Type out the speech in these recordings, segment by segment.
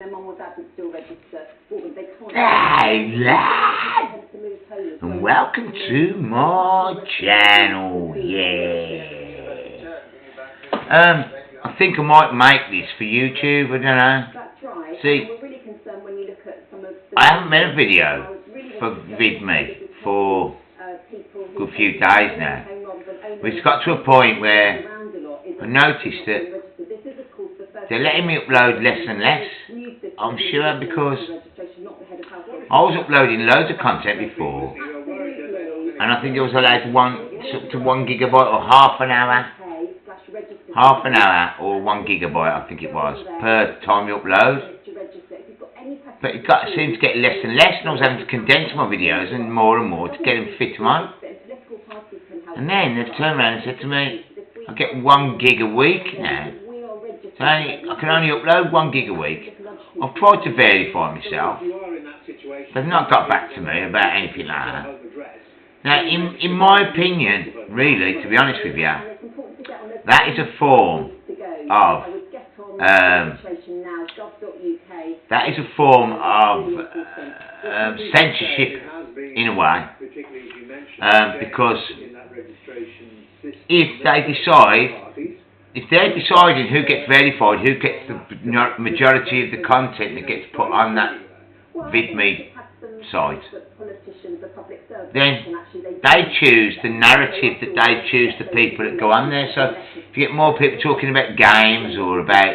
Their mum or dad would still register for them. They can't. Hey lads, and welcome to my channel. I think I might make this for YouTube. I don't know. That's right. See, we're really concerned when you look at some of the. I haven't made a video for VidMe for a good few days now. But it's got to a point where I noticed that they're letting me upload less and less. I'm sure because I was uploading loads of content before, and I think it was allowed to 1 gigabyte or half an hour or 1 gigabyte, I think it was, per time you upload. But it seemed to get less and less, and I was having to condense my videos and more to get them fit them on. And then they've turned around and said to me, I get 1 gig a week now. So I can only upload 1 gig a week. I've tried to verify myself. They've not got back to me about anything like that. Now, in my opinion, really, to be honest with you, that is a form of censorship in a way, because if they're deciding who gets verified, who gets the majority of the content that gets put on that VidMe site, then they choose the narrative that they choose the people that go on there. So if you get more people talking about games or about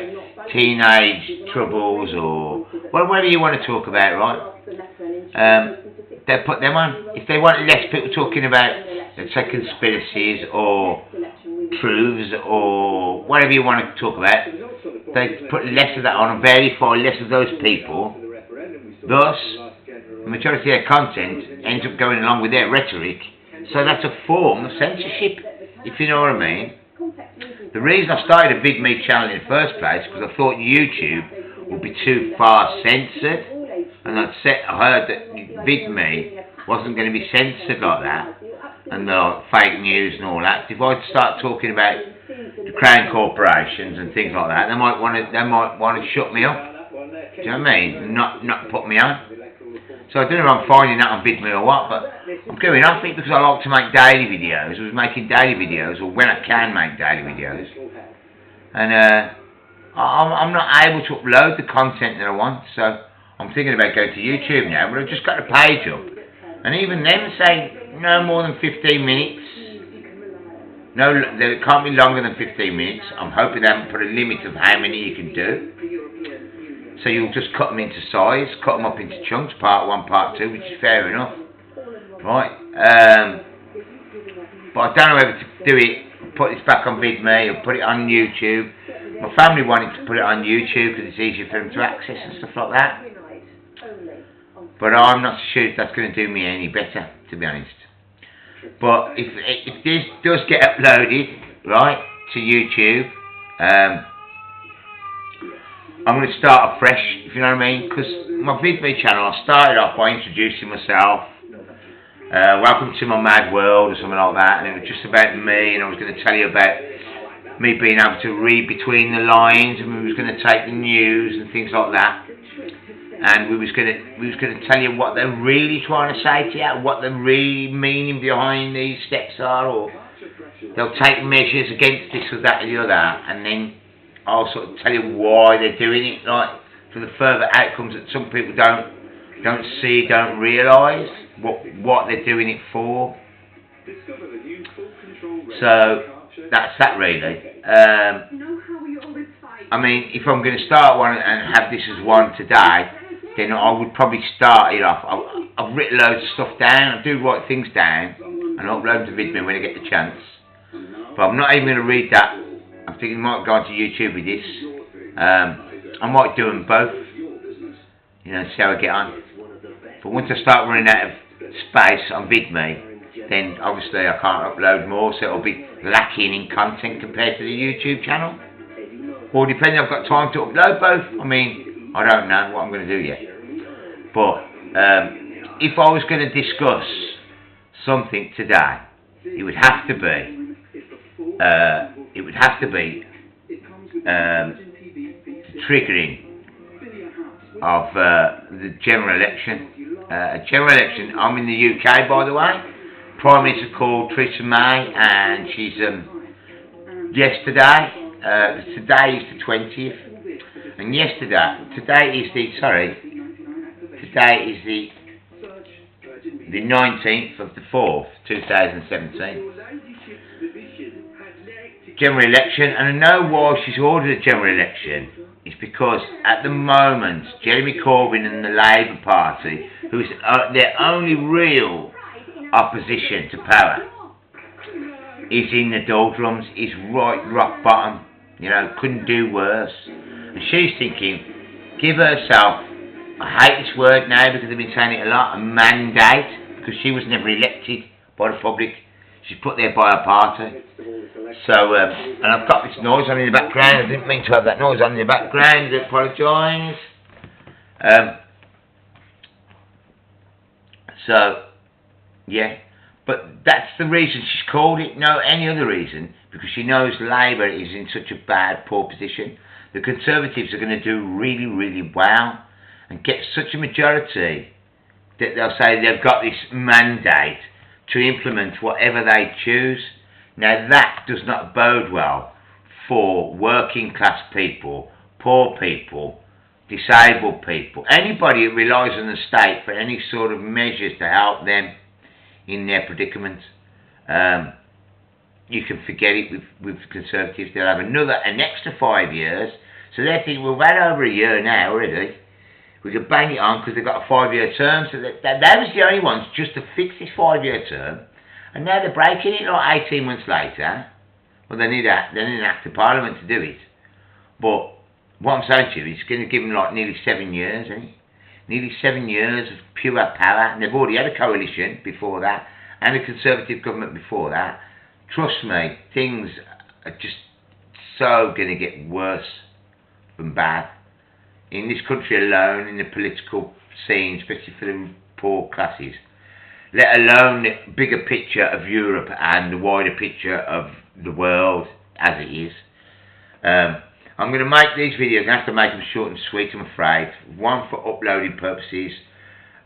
teenage troubles or whatever you want to talk about, right? They put them on. If they want less people talking about, let's say, conspiracies or truths or whatever you want to talk about, they put less of that on and verify less of those people. Thus, the majority of their content ends up going along with their rhetoric. So that's a form of censorship, if you know what I mean. The reason I started a VidMe channel in the first place because I thought YouTube would be too far censored, and I heard that VidMe wasn't going to be censored like that, and fake news and all that. If I start talking about the Crown corporations and things like that, they might want to shut me up. Do you know what I mean? Not put me on. So I don't know if I'm finding that on VidMe or what, but I'm going off it because I like to make daily videos. I was making daily videos, or when I can make daily videos, and I'm not able to upload the content that I want. So I'm thinking about going to YouTube now, but I've just got a page up, and even them say no more than 15 minutes. No, it can't be longer than 15 minutes. I'm hoping they haven't put a limit of how many you can do. So you'll just cut them into size, cut them up into chunks, part 1, part 2, which is fair enough. Right. But I don't know whether to do it, put this back on VidMe or put it on YouTube. My family wanted to put it on YouTube because it's easier for them to access and stuff like that. But I'm not so sure if that's going to do me any better, to be honest. But if this does get uploaded, right, to YouTube, I'm going to start afresh, if you know what I mean, because my VidMe channel, I started off by introducing myself, welcome to my mad world or something like that, and it was just about me, and I was going to tell you about me being able to read between the lines, and we was going to take the news and things like that, and we was going to tell you what they're really trying to say to you, what the real meaning behind these steps are, or they'll take measures against this or that or the other, and then I'll sort of tell you why they're doing it, like for the further outcomes that some people don't see, don't realise what they're doing it for. So that's that really. I mean, if I'm going to start one and have this as one today, then I would probably start it off. I've written loads of stuff down. I do write things down and upload to VidMe when I get the chance. But I'm not even going to read that. I'm thinking I might go onto YouTube with this. I might do them both, you know, see how I get on. But once I start running out of space on VidMe, then obviously I can't upload more, so it'll be lacking in content compared to the YouTube channel. Or depending, I've got time to upload both. I mean, I don't know what I'm going to do yet. But if I was going to discuss something today, it would have to be triggering of the general election. I'm in the UK, by the way. Prime Minister called Theresa May, and she's yesterday. Today is the 20th, and today is the 19th of the 4th, 2017. General election, and I know why she's ordered a general election. It's because at the moment, Jeremy Corbyn and the Labour Party, who is their only real opposition to power, is in the doldrums, is rock bottom, you know, couldn't do worse. And she's thinking, give herself, I hate this word now because I've been saying it a lot, a mandate, because she was never elected by the public. She's put there by her party. So, and I've got this noise on in the background. I didn't mean to have that noise on in the background. I apologise. So, yeah. But that's the reason she's called it. No, any other reason. Because she knows Labour is in such a bad, poor position. The Conservatives are going to do really, really well and get such a majority that they'll say they've got this mandate to implement whatever they choose. Now that does not bode well for working class people, poor people, disabled people, anybody who relies on the state for any sort of measures to help them in their predicament. You can forget it with the Conservatives. They'll have an extra 5 years. So they think, well, we've had over a year now already. We could bang it on because they've got a 5-year term. So they was the only ones just to fix this 5-year term. And now they're breaking it like 18 months later. Well, they need an act of Parliament to do it. But what I'm saying to you is it's going to give them like nearly 7 years, isn't it? Nearly 7 years of pure power. And they've already had a coalition before that. And a Conservative government before that. Trust me, things are just so going to get worse than bad. In this country alone, in the political scene, especially for the poor classes. Let alone the bigger picture of Europe and the wider picture of the world as it is. I'm going to make these videos. I'm going to have to make them short and sweet, I'm afraid. One for uploading purposes.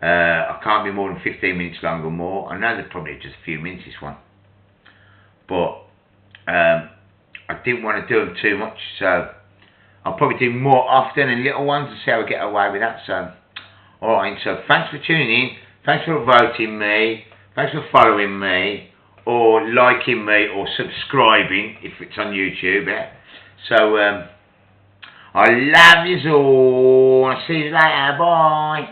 I can't be more than 15 minutes long or more. I know they're probably just a few minutes, this one. But I didn't want to do them too much, so I'll probably do more often and little ones and see how I get away with that. So, alright, so thanks for tuning in. Thanks for voting me. Thanks for following me, or liking me, or subscribing if it's on YouTube. Yeah? So, I love you all. I'll see you later. Bye.